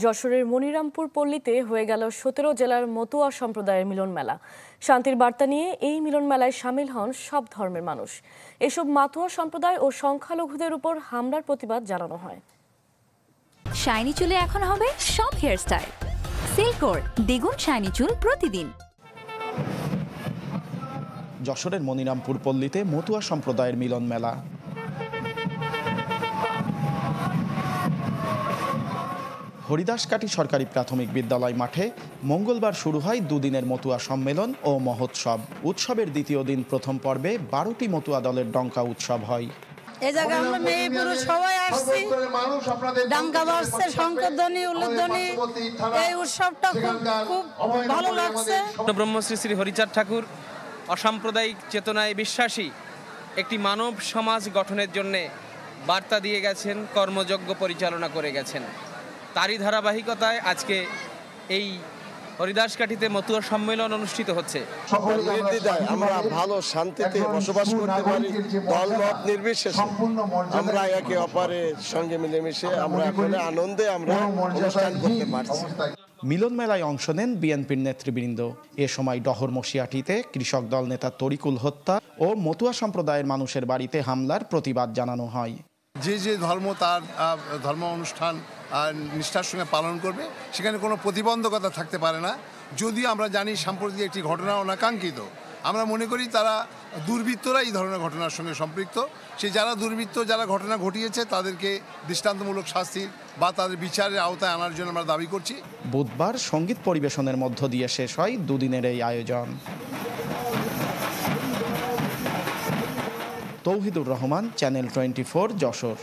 যশোরের মনিরামপুর পল্লীতে হয়ে গেল ১৭ জেলার মতুয়া সম্প্রদায়ের মিলন মেলা। শান্তির বার্তা নিয়ে এই মিলন মেলায় সামিল হন সব ধর্মের মানুষ। এসব মাতুয়া সম্প্রদায় ও সংখ্যালঘুদের উপর হামলার প্রতিবাদ জানানো হয়। শাইনি চুলে এখন হবে সব হেয়ারস্টাইল। সিল্কোর দ্বিগুণ শাইনি চুল প্রতিদিন। যশোরের মনিরামপুর পল্লীতে মতুয়া সম্প্রদায়ের মিলন মেলা। হরিদাসকাঠি সরকারি প্রাথমিক বিদ্যালয় মাঠে মঙ্গলবার শুরু হয় দুদিনের মতুয়া সম্মেলন ও মহোৎসব। উৎসবের দ্বিতীয় দিন প্রথম পর্বে ১২টি মতুয়া দলের ডঙ্কা উৎসব হয়। এই জায়গায় আমরা মেয়ে পুরুষ সবাই আসছি, ডাঙ্কা বাজছে, শঙ্করধ্বনি, উলুধ্বনি। এই উৎসবটা খুব ভালো লাগছে। ব্রহ্মশ্রী শ্রী হরিচাঁদ ঠাকুর অসাম্প্রদায়িক চেতনায় বিশ্বাসী একটি মানব সমাজ গঠনের জন্যে বার্তা দিয়ে গেছেন, কর্মযজ্ঞ পরিচালনা করে গেছেন। তারই ধারাবাহিকতায় আজকে এই হরিদাসকাঠিতে মতুয়া সম্মেলন অনুষ্ঠিত হচ্ছে। আমরা ভালো শান্তিতে বসবাস করতে পারি, দলমত নির্বিশেষে আমরা একে অপরের সঙ্গে মিলেমিশে আমরা এখন আনন্দে আমরা অনুষ্ঠান করতে পারছি। মিলন মেলায় অংশ নেন বিএনপির নেতৃবৃন্দ। এ সময় ডহর মশিয়াটিতে কৃষক দল নেতা তরিকুল হত্যা ও মতুয়া সম্প্রদায়ের মানুষের বাড়িতে হামলার প্রতিবাদ জানানো হয়। যে যে ধর্ম তার ধর্ম অনুষ্ঠান নিষ্ঠার সঙ্গে পালন করবে, সেখানে কোনো প্রতিবন্ধকতা থাকতে পারে না। যদিও আমরা জানি সাম্প্রতিক একটি ঘটনা অনাকাঙ্ক্ষিত, আমরা মনে করি তারা দুর্বৃত্তরা এই ধরনের ঘটনার সঙ্গে সম্পৃক্ত। সেই যারা দুর্বৃত্ত, যারা ঘটনা ঘটিয়েছে তাদেরকে দৃষ্টান্তমূলক শাস্তির বা তাদের বিচারের আওতায় আনার জন্য আমরা দাবি করছি। বুধবার সঙ্গীত পরিবেশনের মধ্য দিয়ে শেষ হয় দুদিনের এই আয়োজন। তৌহিদুর রহমান, চ্যানেল 24, যশোর।